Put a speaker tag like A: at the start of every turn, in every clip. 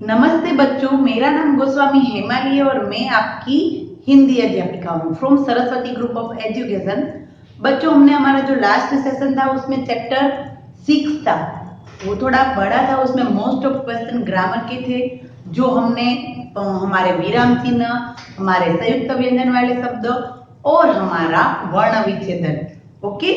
A: नमस्ते बच्चों, मेरा नाम गोस्वामी हेमाली है और मैं आपकी हिंदी अध्यापिका हूँ from Saraswati group of education. बच्चों, हमने हमारा जो लास्ट सेशन था उसमें चैप्टर 6 था, वो थोड़ा बड़ा था। उसमें मोस्ट ऑफ क्वेश्चन ग्रामर के थे, जो हमने हमारे विराम चिन्ह, हमारे संयुक्त व्यंजन वाले शब्द और हमारा वर्ण विच्छेदन, ओके।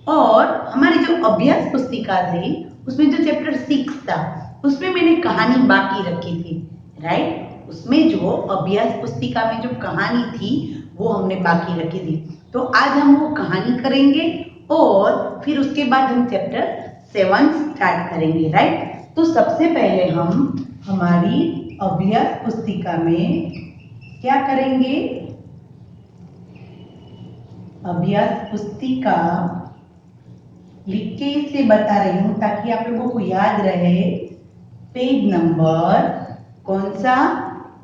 A: और हमारी जो अभ्यास पुस्तिका थी उसमें जो चैप्टर 6 था उसमें मैंने कहानी बाकी रखी थी, राइट। उसमें जो अभ्यास पुस्तिका में जो कहानी थी वो हमने बाकी रखी थी। तो आज हम वो कहानी करेंगे और फिर उसके बाद हम चैप्टर 7 स्टार्ट करेंगे, राइट। तो सबसे पहले हम हमारी अभ्यास पुस्तिका में क्या करेंगे, अभ्यास पुस्तिका लिख के इसे बता रही हूँ ताकि आप लोगों को याद रहे। पेज नंबर कौन सा,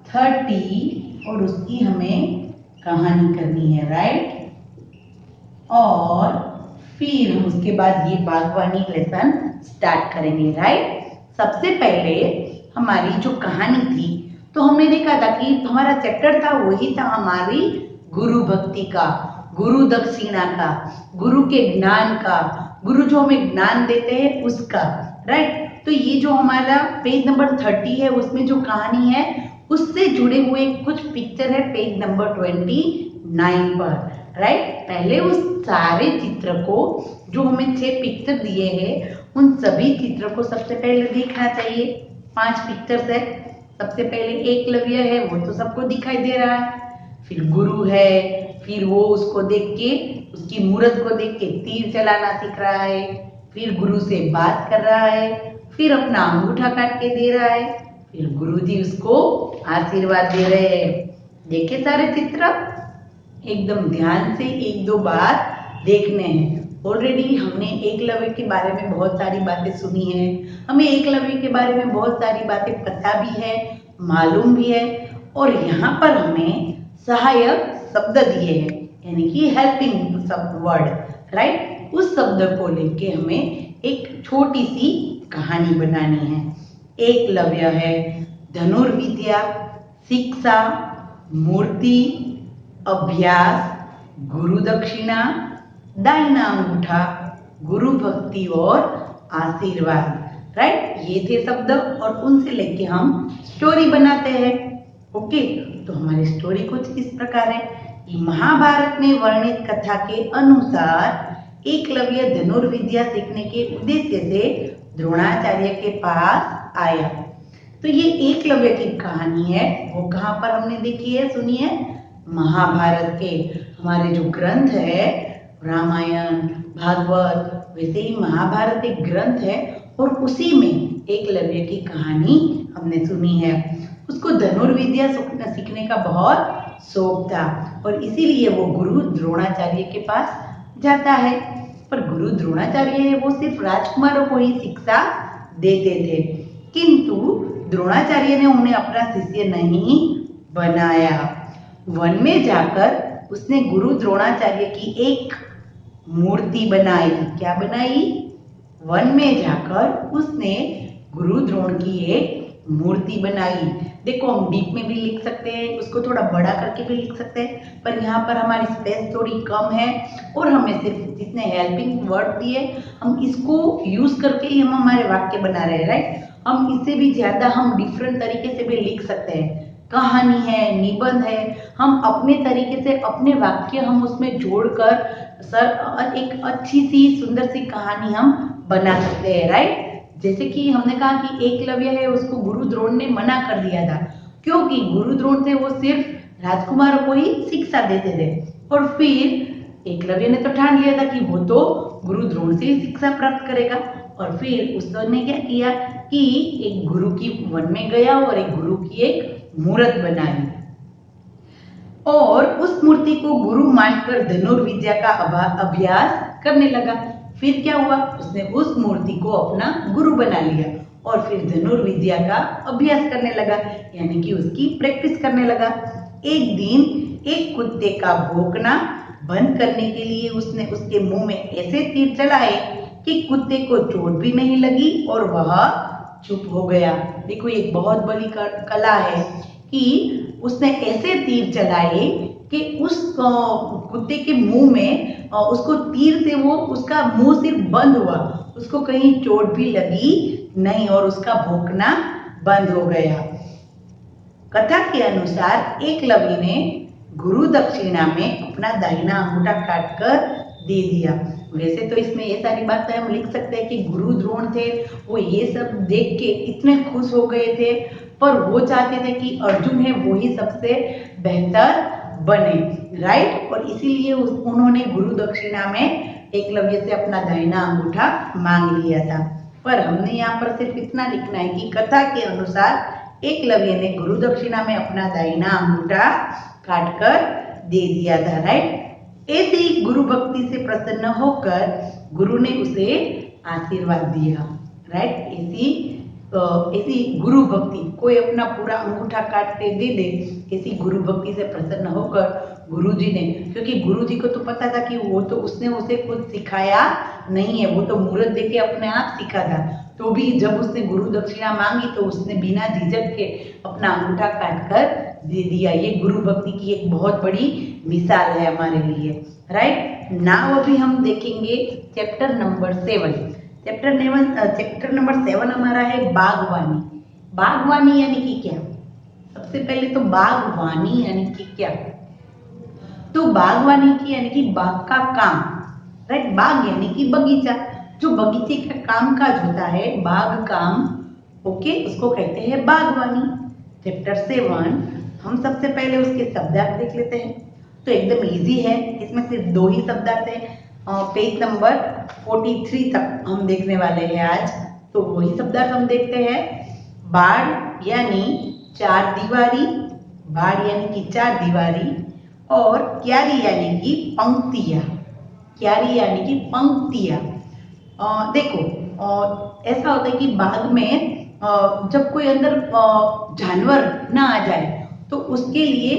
A: 30, और उसकी हमें कहानी करनी है, राइट। और फिर हम उसके बाद ये बागवानी लेसन स्टार्ट करेंगे, राइट। सबसे पहले हमारी जो कहानी थी, तो हमने देखा था कि हमारा चैप्टर था वही था हमारी गुरु भक्ति का, गुरु दक्षिणा का, गुरु के ज्ञान का, गुरु जो हमें ज्ञान देते हैं उसका, राइट। तो ये जो हमारा पेज नंबर 30 है उसमें जो कहानी है उससे जुड़े हुए कुछ पिक्चर है पेज नंबर 29 पर, राइट। पहले उस सारे चित्र को, जो हमें 6 पिक्चर दिए हैं, उन सभी चित्र को सबसे पहले देखना चाहिए। 5 पिक्चर्स है। सबसे पहले एकलव्य है, वो तो सबको दिखाई दे रहा है। फिर गुरु है, फिर वो उसको देख के, उसकी मूर्त को देख के तीर चलाना सीख रहा है। फिर गुरु से बात कर रहा है, फिर अपना अंगूठा काट के दे रहा है, फिर गुरुजी उसको आशीर्वाद दे रहे हैं। देखे सारे चित्र, एकदम ध्यान से 1-2 बार देखने हैं। ऑलरेडी हमने एकलव्य के बारे में बहुत सारी बातें सुनी है, हमें एकलव्य के बारे में बहुत सारी बातें पता भी है, मालूम भी है। और यहाँ पर हमें सहायक शब्द दिए हैं, यानी कि हेल्पिंग वर्ड, राइट। उस शब्द को लेके हमें एक छोटी सी कहानी बनानी है। एकलव्य है, धनुर्विद्या, शिक्षा, मूर्ति, अभ्यास, गुरु दक्षिणा, दाहिना अंगूठा, गुरु भक्ति और आशीर्वाद, राइट। ये थे शब्द और उनसे लेके हम स्टोरी बनाते हैं, ओके। तो हमारी स्टोरी कुछ इस प्रकार है कि महाभारत में वर्णित कथा के अनुसार एकलव्य धनुर्विद्या सीखने के उद्देश्य से द्रोणाचार्य के पास आया। तो ये एकलव्य की कहानी है, वो कहाँ पर हमने देखी है, सुनिए। महाभारत के, हमारे जो ग्रंथ है रामायण, भागवत, वैसे ही महाभारत एक ग्रंथ है और उसी में एकलव्य की कहानी हमने सुनी है। उसको धनुर्विद्या सीखने का बहुत शौक था और इसीलिए वो गुरु द्रोणाचार्य के पास जाता है। पर गुरु द्रोणाचार्य है वो सिर्फ राजकुमारों को ही शिक्षा देते थे, किंतु द्रोणाचार्य ने उन्हें अपना शिष्य नहीं बनाया। वन में जाकर उसने गुरु द्रोणाचार्य की एक मूर्ति बनाई। क्या बनाई? वन में जाकर उसने गुरु द्रोण की एक मूर्ति बनाई। देखो, हम डीप में भी लिख सकते हैं, उसको थोड़ा बड़ा करके भी लिख सकते हैं, पर यहाँ पर हमारी स्पेस थोड़ी कम है और हमें सिर्फ जितने हेल्पिंग वर्ड दिए हम इसको यूज करके ही हम हमारे वाक्य बना रहे हैं, राइट। हम इससे भी ज्यादा हम डिफरेंट तरीके से भी लिख सकते हैं। कहानी है, निबंध है, हम अपने तरीके से अपने वाक्य हम उसमें जोड़कर एक अच्छी सी सुंदर सी कहानी हम बना सकते हैं, राइट। जैसे कि हमने कहा कि एकलव्य है, उसको गुरु द्रोण ने मना कर दिया था, क्योंकि गुरु द्रोण थे वो सिर्फ राजकुमारों को ही शिक्षा देते थे। और फिर एकलव्य ने तो ठान लिया था कि वो तो गुरु द्रोण से ही शिक्षा प्राप्त करेगा। और फिर उसने क्या किया कि एक गुरु की वन में गया और एक गुरु की एक मूर्त बनाई और उस मूर्ति को गुरु मानकर धनुर्विद्या का अभ्यास करने लगा। फिर क्या हुआ, उसने उस मूर्ति को अपना गुरु बना लिया और फिर धनुर्विद्या का अभ्यास करने लगा, यानी कि उसकी प्रैक्टिस करने लगा। एक दिन एक कुत्ते का भौंकना बंद करने के लिए उसने उसके मुंह में ऐसे तीर चलाए कि कुत्ते को चोट भी नहीं लगी और वह चुप हो गया। देखो ये बहुत बड़ी कला है कि उसने ऐसे तीर चलाए कि उस कुत्ते के मुंह में उसको तीर से वो उसका मुंह सिर्फ बंद हुआ, उसको कहीं चोट भी लगी नहीं और उसका भौंकना बंद हो गया। कथा के अनुसार एकलव्य ने गुरु दक्षिणा में अपना दाहिना अंगूठा काटकर दे दिया। वैसे तो इसमें ये सारी बातें हम लिख सकते हैं कि गुरु द्रोण थे, वो ये सब देख के इतने खुश हो गए थे, पर वो चाहते थे कि अर्जुन है वो ही सबसे बेहतर बने, राइट। और इसीलिए उन्होंने गुरु दक्षिणा में एकलव्य से अपना दाहिना अंगूठा मांग लिया था। पर हमने यहाँ पर सिर्फ इतना लिखना है कि कथा के अनुसार एकलव्य ने गुरु दक्षिणा में अपना दाहिना अंगूठा काटकर दे दिया था, राइट। ऐसी गुरु भक्ति से प्रसन्न होकर गुरु ने उसे आशीर्वाद दिया, राइट। ऐसी गुरु भक्ति, कोई अपना पूरा अंगूठा काट के दे दे, ऐसी गुरु भक्ति से प्रसन्न होकर गुरुजी ने, क्योंकि गुरुजी को तो पता था कि वो तो उसने उसे खुद सिखाया नहीं है, वो तो मुहूर्त देके अपने आप सीखा था, तो भी जब उसने गुरु दक्षिणा मांगी तो उसने बिना झिझक के अपना अंगूठा काट कर दे दिया। ये गुरु भक्ति की एक बहुत बड़ी मिसाल है हमारे लिए, राइट। नाउ अभी हम देखेंगे चैप्टर नंबर 7। चैप्टर नंबर 7 हमारा है बागवानी। बागवानी यानी कि क्या? सबसे पहले तो बागवानी यानी कि क्या? तो बागवानी की यानी कि बाग का काम, राइट। बाग यानी कि बगीचा, जो बगीचे का काम काज होता है, बाग काम, ओके, उसको कहते हैं बागवानी। चैप्टर 7 हम सबसे पहले उसके शब्दार्थ देख लेते हैं। तो एकदम इजी है, इसमें सिर्फ 2 ही शब्दार्थ है। पेज नंबर 43 तक हम देखने वाले हैं आज, तो वही शब्दार्थ हम देखते हैं। बाड़ यानी चार दीवारी, बाड़ यानी कि चार दीवारी, और क्यारी यानी कि पंक्तियां, क्यारी यानी कि पंक्तियां। देखो ऐसा होता है कि बाग में जब कोई अंदर जानवर ना आ जाए तो उसके लिए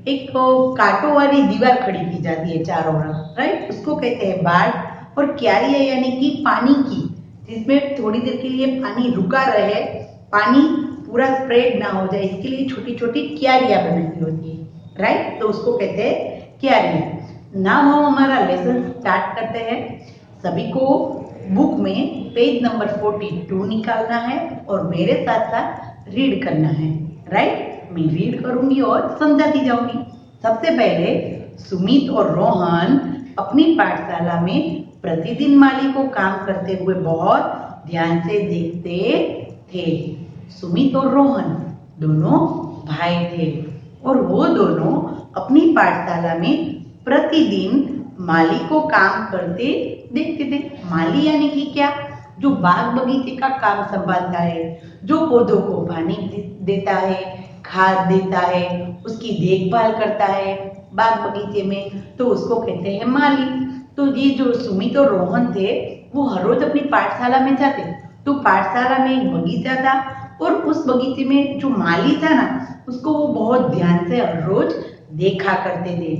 A: एक कांटों वाली दीवार खड़ी की जाती है चारों ओर, राइट, उसको कहते हैं बाड़। और क्यारी यानी कि पानी की, जिसमें थोड़ी देर के लिए पानी रुका रहे, पानी पूरा स्प्रेड ना हो जाए, इसके लिए छोटी छोटी क्यारियां बनाई होती है, राइट, तो उसको कहते हैं क्यारियां। नाउ हम हमारा लेसन स्टार्ट करते हैं। सभी को बुक में पेज नंबर 42 निकालना है और मेरे साथ साथ रीड करना है, राइट। मैं रीड करूंगी और समझाती जाऊंगी। सबसे पहले सुमित और रोहन अपनी पाठशाला में प्रतिदिन माली को काम करते हुए बहुत ध्यान से देखते थे। सुमित और रोहन दोनों भाई थे और वो दोनों अपनी पाठशाला में प्रतिदिन माली को काम करते देखते थे। माली यानी कि क्या? जो बाग बगीचे का काम संभालता है, जो पौधों को पानी देता है, खाद देता है, उसकी देखभाल करता है बाग बगीचे में, तो उसको कहते हैं माली। तो ये जो सुमित और रोहन थे वो हर रोज अपनी पाठशाला में जाते, तो पाठशाला में एक बगीचा था और उस बगीचे में जो माली था ना, उसको वो बहुत ध्यान से हर रोज देखा करते थे।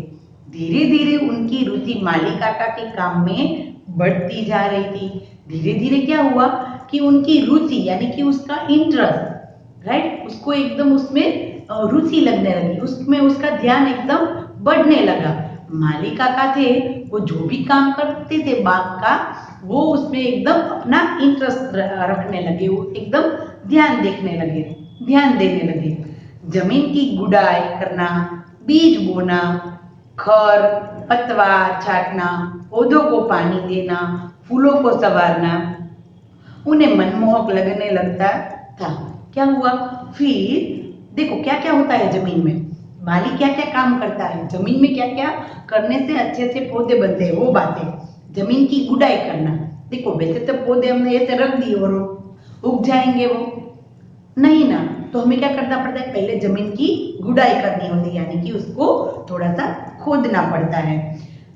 A: धीरे धीरे उनकी रुचि माली काका के काम में बढ़ती जा रही थी। धीरे धीरे क्या हुआ कि उनकी रुचि यानी कि उसका इंटरेस्ट, राइट, उसको एकदम उसमें रुचि लगने लगी, उसमें उसका ध्यान एकदम बढ़ने लगा। माली काका थे वो जो भी काम करते थे बाग का, वो उसमें एकदम अपना इंटरेस्ट रखने लगे, वो एकदम ध्यान देने लगे। जमीन की गुड़ाई करना, बीज बोना, खर पतवार छांटना, पौधों को पानी देना, फूलों को संवारना उन्हें मनमोहक लगने लगता था। क्या हुआ फिर? देखो क्या क्या होता है जमीन में, माली क्या क्या काम करता है, जमीन में क्या क्या करने से अच्छे अच्छे पौधे बनते हैं, वो बातें। जमीन की गुड़ाई करना, देखो वैसे तो पौधे हमने ऐसे रख दिए और उग जाएंगे, वो नहीं ना, तो हमें क्या करना पड़ता है, पहले जमीन की गुड़ाई करनी होती है, यानी कि उसको थोड़ा सा खोदना पड़ता है।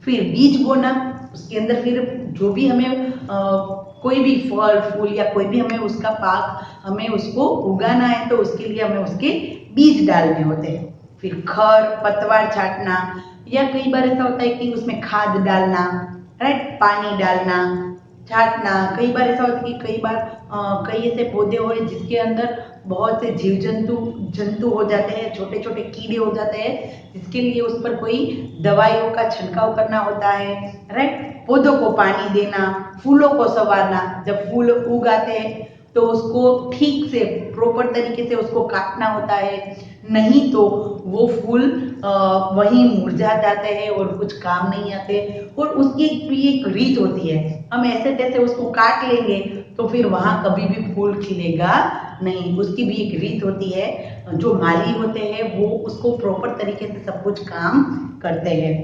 A: फिर बीज बोना, उसके अंदर फिर जो भी हमें कोई भी फल फूल या कोई भी हमें उसका पाक हमें उसको उगाना है, तो उसके लिए हमें उसके बीज डालने होते हैं। फिर खर पतवार छांटना, या कई बार ऐसा होता है कि उसमें खाद डालना, राइट, पानी डालना, छांटना। कई बार ऐसा होता है कि कई बार कई ऐसे पौधे हुए जिसके अंदर बहुत से जीव जंतु जंतु हो जाते हैं, छोटे छोटे कीड़े हो जाते हैं, जिसके लिए उस पर कोई दवाइयों का छिड़काव करना होता है, राइट। पौधों को पानी देना, फूलों को संवारना, जब फूल उगाते हैं तो उसको ठीक से प्रॉपर तरीके से उसको काटना होता है, नहीं तो वो फूल वहीं मुरझा जाते हैं और कुछ काम नहीं आते। और उसकी भी एक रीत होती है, हम ऐसे तैसे उसको काट लेंगे तो फिर वहां कभी भी फूल खिलेगा नहीं। उसकी भी एक रीत होती है, जो माली होते हैं वो उसको प्रॉपर तरीके से सब कुछ काम करते हैं।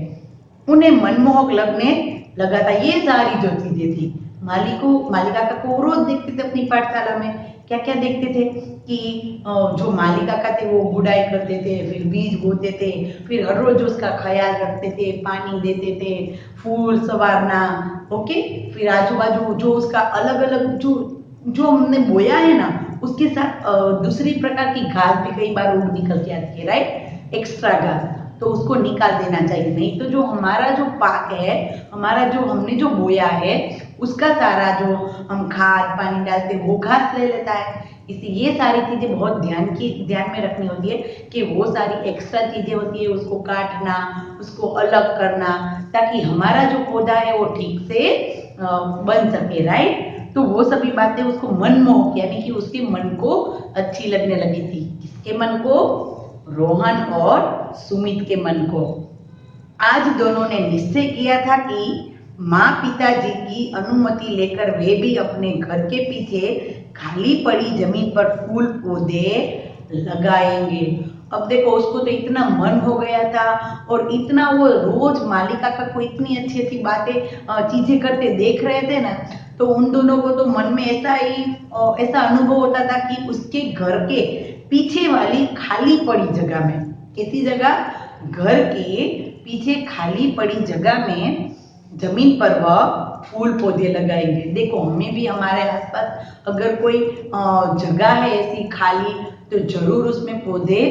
A: उन्हें मनमोहक लगने लगा था। ये सारी जो चीजें थी, माली काका को रोज देखते थे अपनी पाठशाला में। क्या क्या देखते थे कि जो माली काका थे वो गुड़ाई करते थे, फिर बीज बोते थे, फिर हर रोज उसका ख्याल रखते थे, पानी देते थे, फूल संवारना, ओके। फिर आजू बाजू जो उसका अलग अलग जो जो हमने बोया है ना, उसके साथ दूसरी प्रकार की घास भी कई बार उग निकल के आती है, राइट, एक्स्ट्रा घास, तो उसको निकाल देना चाहिए। नहीं तो जो हमारा जो पाक है, हमारा जो हमने जो बोया है, उसका सारा जो हम खाद पानी डालते हैं वो घास ले लेता है। इसलिए ये सारी चीजें बहुत ध्यान में रखनी होती है कि वो सारी एक्स्ट्रा चीजें होती है उसको काटना, उसको अलग करना, ताकि हमारा जो पौधा है वो ठीक से बन सके, राइट। तो वो सभी बातें उसको मनमोहक, यानी कि उसके मन को अच्छी लगने लगी थी। किसके मन को? रोहन और सुमित के मन को। आज दोनों ने निश्चय किया था कि माँ पिताजी की अनुमति लेकर वे भी अपने घर के पीछे खाली पड़ी जमीन पर फूल पौधे लगाएंगे। अब देखो, उसको तो इतना मन हो गया था और इतना वो रोज माली काका को इतनी अच्छी अच्छी बातें चीजें करते देख रहे थे ना, तो उन दोनों को तो मन में ऐसा अनुभव होता था कि उसके घर के पीछे वाली खाली पड़ी जगह में, कैसी जगह? घर के पीछे खाली पड़ी जगह में जमीन पर वह फूल पौधे लगाएंगे। देखो, हमें भी हमारे आसपास अगर कोई जगह है ऐसी खाली, तो जरूर उसमें पौधे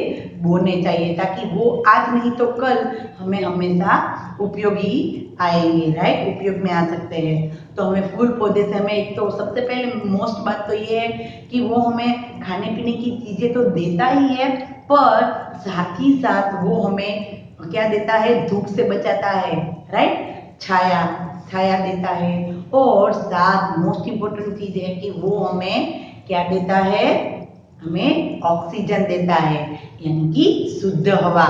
A: बोने चाहिए, ताकि वो आज नहीं तो कल हमें हमेशा उपयोगी आएंगे, राइट, उपयोग में आ सकते हैं। तो हमें फूल पौधे से हमें एक तो सबसे पहले मोस्ट बात तो ये है कि वो हमें खाने पीने की चीजें तो देता ही है, पर साथ ही साथ वो हमें क्या देता है? धूप से बचाता है, राइट, छाया छाया देता है। और साथ मोस्ट इम्पोर्टेंट चीज है कि वो हमें क्या देता है? हमें ऑक्सीजन देता है, यानी कि शुद्ध हवा।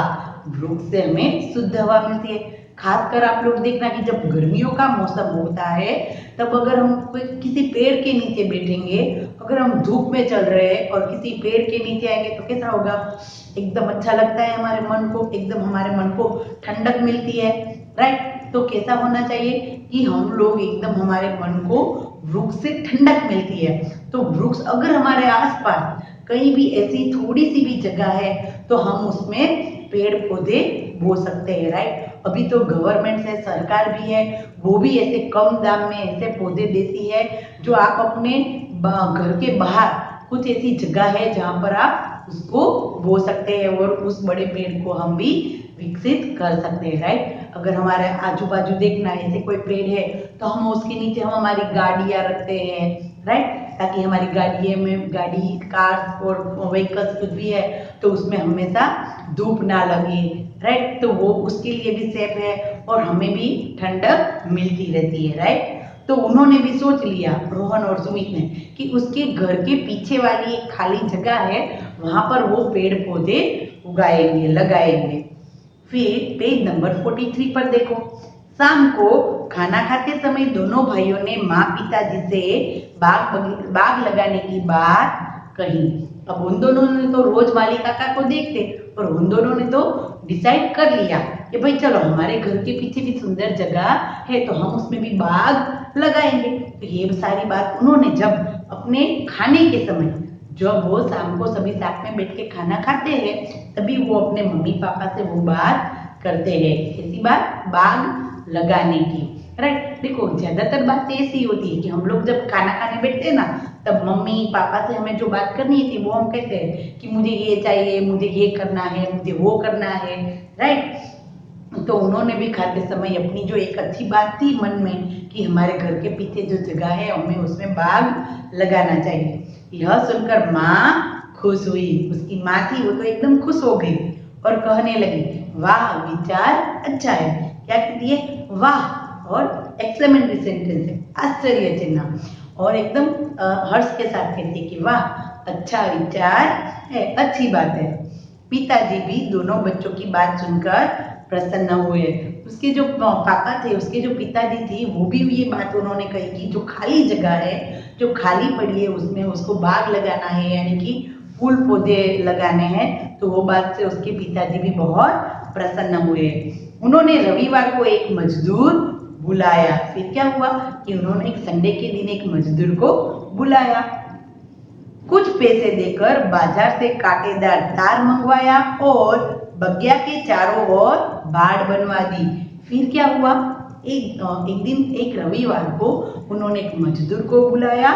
A: वृक्ष से हमें शुद्ध हवा मिलती है। खासकर आप लोग देखना कि जब गर्मियों का मौसम होता है, तब अगर हम किसी पेड़ के नीचे बैठेंगे, अगर हम धूप में चल रहे हैं और किसी पेड़ के नीचे आएंगे, तो कैसा होगा? एकदम अच्छा लगता है हमारे मन को, एकदम हमारे मन को ठंडक मिलती है, राइट। तो कैसा होना चाहिए कि हम लोग एकदम हमारे मन को वृक्ष से ठंडक मिलती है। तो वृक्ष अगर हमारे आसपास कहीं भी ऐसी थोड़ी सी भी जगह है, तो हम उसमें पेड़ पौधे बो सकते हैं, राइट। अभी तो गवर्नमेंट से, सरकार भी है, वो भी ऐसे कम दाम में ऐसे पौधे देती है, जो आप अपने घर के बाहर कुछ ऐसी जगह है जहाँ पर आप उसको बो सकते हैं और उस बड़े पेड़ को हम भी विकसित कर सकते हैं, राइट। अगर हमारे आजू बाजू देखना ऐसे कोई पेड़ है, तो हम उसके नीचे हम हमारी गाड़ियां रखते हैं, राइट, ताकि हमारी गाड़ी कार और व्हीकल्स कुछ भी है तो उसमें हमेशा धूप ना लगे, राइट। तो वो उसके लिए भी सेफ है और हमें भी ठंडक मिलती रहती है, राइट। तो उन्होंने भी सोच लिया, रोहन और सुमित ने, कि उसके घर के पीछे वाली एक खाली जगह है, वहां पर वो पेड़ पौधे उगाएंगे, लगाएंगे। फिर पेज नंबर 43 पर देखो। शाम को खाना खाते समय दोनों भाइयों ने माँ पिताजी से बाग लगाने की बात कही। अब उन दोनों ने तो रोज माली काका को देखते, और उन दोनों ने तो डिसाइड कर लिया कि भाई चलो, हमारे घर के पीछे भी सुंदर जगह है, तो हम उसमें भी बाग लगाएंगे। तो ये सारी बात उन्होंने जब अपने खाने के समय, जब वो शाम को सभी साथ में बैठ के खाना खाते हैं, तभी वो अपने मम्मी पापा से वो बात करते हैं। ऐसी बात, बाग लगाने की, राइट। देखो, ज्यादातर बात ऐसी होती है कि हम लोग जब खाना खाने बैठते हैं ना, तब मम्मी पापा से हमें जो बात करनी थी वो हम कहते हैं कि मुझे ये चाहिए, मुझे ये करना है, मुझे वो करना है, राइट। तो उन्होंने भी खाते समय अपनी जो एक अच्छी बात थी मन में कि हमारे घर के पीछे जो जगह है हमें उसमें बाग लगाना चाहिए। यह सुनकर माँ खुश हुई। उसकी माँ थी वो तो एकदम खुश हो गई और कहने लगी, वाह विचार अच्छा है। क्या कहती है? वाह और एक्सक्लेमेटरी सेंटेंस है, आश्चर्य चिन्ह, और एकदम हर्ष के साथ कहती है कि वाह अच्छा विचार है, अच्छी बात है। पिताजी भी दोनों बच्चों की बात सुनकर प्रसन्न हुए। उसके जो पापा थे, उसके जो पिताजी थे, वो भी ये बात उन्होंने कही कि जो खाली जगह है, जो खाली पड़ी है, उसमें उसको बाग लगाना है, यानी कि फूल पौधे लगाने हैं। तो वो बात से उसके पिताजी भी बहुत प्रसन्न हुए। उन्होंने रविवार को एक मजदूर बुलाया। फिर क्या हुआ कि उन्होंने एक संडे के दिन एक मजदूर को बुलाया। कुछ पैसे देकर बाजार से कांटेदार तार मंगवाया और बगिया के चारों ओर बाड़ बनवा दी। फिर क्या हुआ? एक दिन एक रविवार को उन्होंने एक मजदूर को बुलाया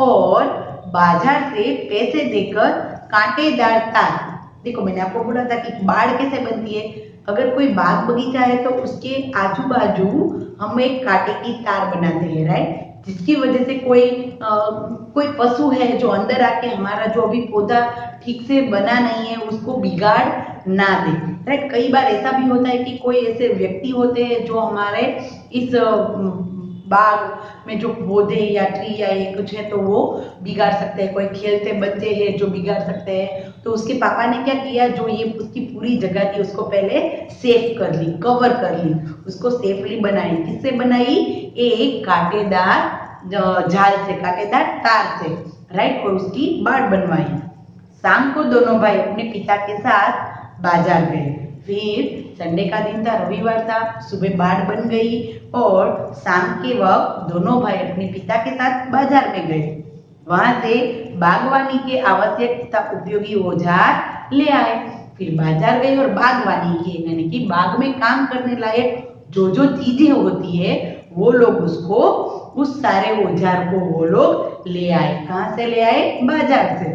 A: और बाजार से पैसे देकर कांटेदार तार, देखो मैंने आपको बोला था कि बाड़ कैसे बनती है। अगर कोई बाग बगीचा है तो उसके आजू बाजू हम एक कांटे की तार बनाते हैं, राइट, जिसकी वजह से कोई पशु है जो अंदर आके हमारा जो अभी पौधा ठीक से बना नहीं है उसको बिगाड़ ना दे, राइट। कई बार ऐसा भी होता है कि कोई ऐसे व्यक्ति होते हैं जो हमारे इस बाग में जो पौधे या ट्री या ये कुछ है तो वो बिगाड़ सकते हैं। कोई खेलते बच्चे हैं जो बिगाड़ सकते हैं। तो उसके पापा ने क्या किया, जो ये उसकी पूरी जगह थी उसको पहले सेफ कर ली, कवर कर ली, उसको सेफली बनाई। किससे बनाई? एक कांटेदार जाल से, कांटेदार तार से, राइट, और उसकी बाड़ बनवाई। शाम को दोनों भाई अपने पिता के साथ बाजार गए। फिर संडे का दिन था, रविवार था, सुबह बाड़ बन गई और शाम के वक्त दोनों भाई अपने पिता के साथ बाजार में गए। वहां से बागवानी के आवश्यक तथा उपयोगी औजार ले आए। फिर बाजार गए और बागवानी के, यानी कि बाग में काम करने लायक जो जो चीजें होती है वो लोग उसको, उस सारे औजार को वो लोग ले आए। कहाँ से ले आए? बाजार से।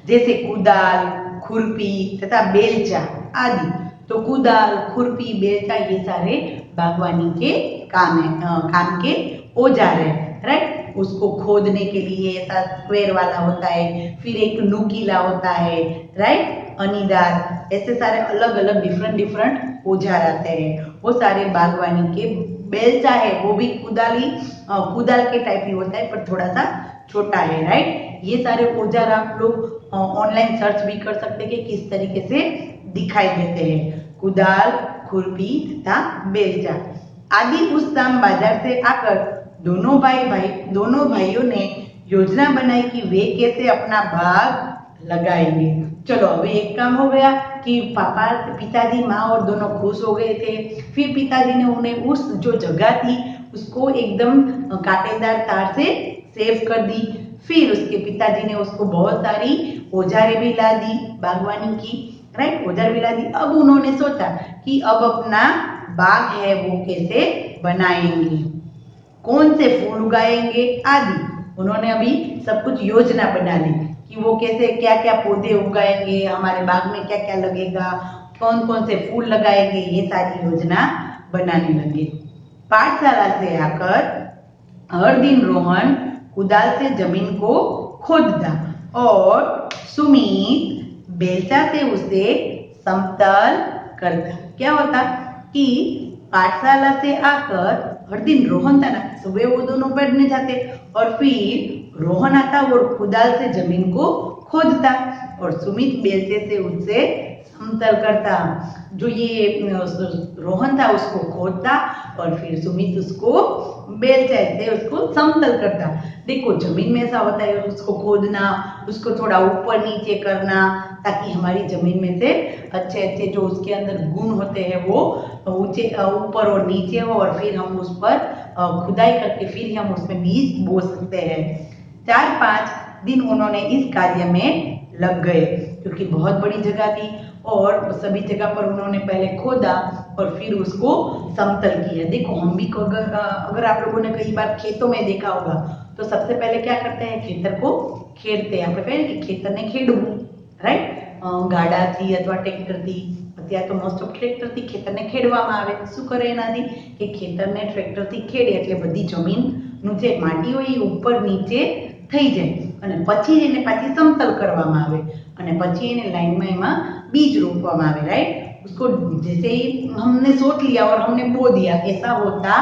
A: जैसे कुदाल, खुरपी तथा बेलचा आदि। तो कुदाल, खुरपी, बेलचा ये सारे बागवानी के काम के औजार है, राइट। उसको खोदने के लिए ऐसा स्क्वायर वाला होता है, फिर एक नुकीला होता है, राइट, अनीदार, ऐसे सारे अलग अलग डिफरेंट औजार आते हैं। वो सारे बागवानी के। बेलचा है वो भी कुदाल के टाइप ही होता है पर थोड़ा सा छोटा है, राइट। ये सारे औजार आप लोग ऑनलाइन सर्च भी कर सकते हैं कि किस तरीके से दिखाई देते हैं। कुदाल, खुरपी तथा बेलचा आदि। उस शाम बाजार से आकर दोनों भाइयों ने योजना बनाई कि वे कैसे अपना बाग लगाएंगे। चलो अभी एक काम हो गया कि पिताजी, माँ और दोनों खुश हो गए थे। फिर पिताजी ने उन्हें उस जो जगह थी उसको एकदम कांटेदार तार से सेव कर दी। फिर उसके पिताजी ने उसको बहुत सारी औजारें भी ला दी बागवानी की, राइट, औजार भी ला दी। अब उन्होंने सोचा कि अब अपना बाग है वो कैसे बनाएंगे, कौन से फूल उगाएंगे आदि। उन्होंने अभी सब कुछ योजना बना ली कि वो कैसे क्या क्या पौधे उगाएंगे, हमारे बाग में क्या क्या लगेगा, कौन कौन से फूल लगाएंगे, ये सारी योजना बनाने लगे। पाठशाला से आकर हर दिन रोहन कुदाल से जमीन को खोदता और सुमित बेलचा से उसे समतल करता। क्या होता कि पाठशाला से आकर हर दिन रोहन था ना, सुबह वो दोनों पढ़ने जाते और फिर रोहन आता और कुदाल से जमीन को खोदता और सुमित बेलचे से उससे समतल करता। जो ये रोहन था उसको खोदता और फिर सुमित उसको बेलचे से उसको समतल करता। देखो जमीन में ऐसा होता है, उसको खोदना, उसको थोड़ा ऊपर नीचे करना ताकि हमारी जमीन में से अच्छे अच्छे जो उसके अंदर गुण होते हैं वो ऊंचे ऊपर और नीचे हो और फिर हम उस पर खुदाई करके फिर हम उसमें बीज बो सकते हैं। 4-5 दिन उन्होंने इस कार्य में लग गए क्योंकि बहुत बड़ी जगह थी और सभी जगह पर उन्होंने पहले खोदा और फिर उसको समतल किया। देखो हम भी अगर आप लोगों ने कई बार खेतों में देखा होगा तो सबसे पहले क्या करते हैं, खेतर को खेड़ते हैं। આપણે કહીએ કે ખેતરને ખેડવું, રાઈટ, ગાડાથી અથવા ટ્રેક્ટરથી અત્યારે તો મોસ્ટ ઓફ ટ્રેક્ટરથી ખેતરને ખેડવામાં આવે. શું કરે એનાથી કે ખેતરને ટ્રેક્ટરથી ખેડે એટલે બધી જમીનનું જે માટી હોય એ ઉપર નીચે થઈ જાય અને પછી એને પાછી સમતલ કરવામાં આવે અને પછી એને લાઈનમાં એમાં बीज रोपવામાં આવે. राइट, उसको जैसे ही हमने सोच लिया और हमने बो दिया, ऐसा होता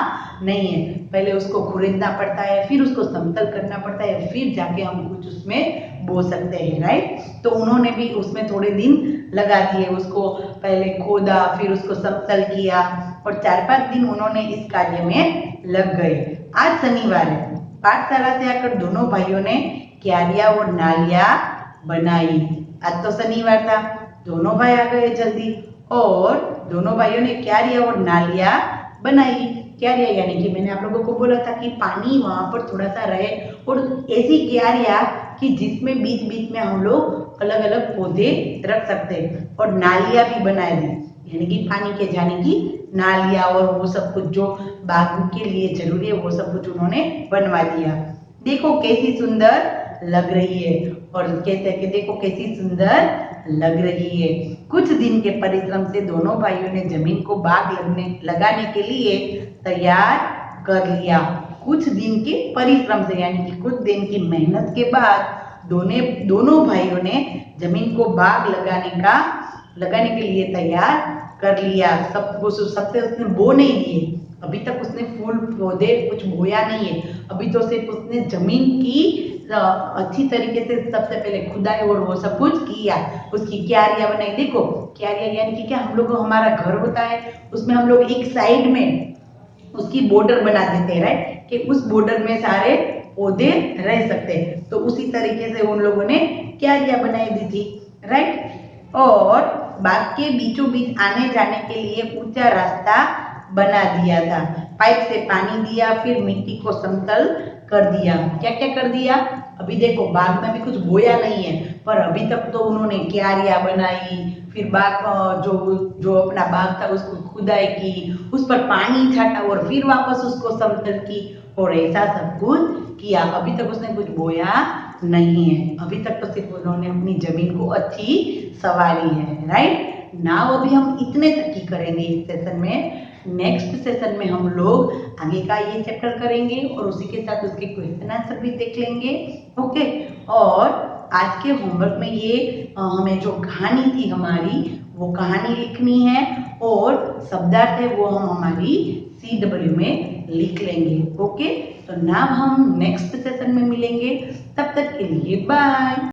A: नहीं है. पहले उसको खुरेदना पड़ता है, फिर उसको समतल करना पड़ता है, फिर जाके हम कुछ उसमें बो सकते हैं. राइट, तो उन्होंने भी उसमें थोड़े दिन लगा दिए, उसको पहले खोदा, फिर उसको समतल किया और 4-5 दिन उन्होंने इस कार्य में लग गए. आज शनिवार है. पाठशाला से आकर दोनों भाइयों ने क्यारियां और नालियां बनाई. आज तो शनिवार था, दोनों भाई आ गए जल्दी और दोनों भाइयों ने क्यारियां और नालियां बनाई. क्यारियां यानी कि मैंने आप लोगों को बोला था कि पानी वहां पर थोड़ा सा रहे और ऐसी क्यारियां कि जिसमें बीच बीच में हम लोग अलग अलग पौधे रख सकते हैं और नालियां भी बना दी, यानी कि पानी के जाने की नालियां और वो सब कुछ जो बाग के लिए जरूरी है वो सब कुछ उन्होंने बनवा दिया. देखो कैसी सुंदर लग रही है और कहते हैं कि देखो कैसी सुंदर लग रही है. कुछ दिन के परिश्रम से दोनों भाइयों ने जमीन को बाग लगाने के लिए तैयार कर लिया. कुछ दिन के परिश्रम से यानी कि कुछ दिन की मेहनत के बाद दोनों भाइयों ने जमीन को बाग लगाने के लिए तैयार कर लिया. सबसे उसने बो नहीं दिए, अभी तक उसने फूल पौधे कुछ बोया नहीं है. अभी तो सिर्फ उसने जमीन की अच्छी तरीके से सबसे पहले खुदाई और वो सब कुछ किया, उसकी क्यारियां बनाई. देखो क्यारियां यानी कि क्या, हम लोग हमारा घर होता है उसमें हम लोग एक साइड में उसकी बॉर्डर बना देते हैं. राइट, कि उस बॉर्डर में सारे पौधे रह सकते हैं. तो उसी तरीके से उन लोगों ने क्यारियां बनाई दी थी. राइट, और बाग के बीचों बीच आने जाने के लिए ऊंचा रास्ता बना दिया था. पाइप से पानी दिया, फिर मिट्टी को समतल कर दिया. क्या क्या कर दिया? अभी देखो बाग में भी कुछ बोया नहीं है, पर अभी तक तो उन्होंने क्यारियां बनाई, फिर बाग जो अपना बाग था उसको खुदाई की, उस पर पानी छाटा और फिर वापस उसको समतल की और ऐसा सब कुछ किया. अभी तक उसने कुछ बोया नहीं है, अभी तक तो सिर्फ उन्होंने अपनी जमीन को अच्छी संवारी है. राइट, नाउ अभी हम इतने तक ही करेंगे इस सेशन में. नेक्स्ट सेशन में हम लोग आगे का ये चैप्टर करेंगे और उसी के साथ उसके क्वेश्चन आंसर भी देख लेंगे. ओके, और आज के होमवर्क में ये हमें जो कहानी थी हमारी वो कहानी लिखनी है और शब्दार्थ है वो हम हमारी CW में लिख लेंगे. ओके, तो नाउ हम नेक्स्ट सेशन में मिलेंगे. तब तक के लिए बाय.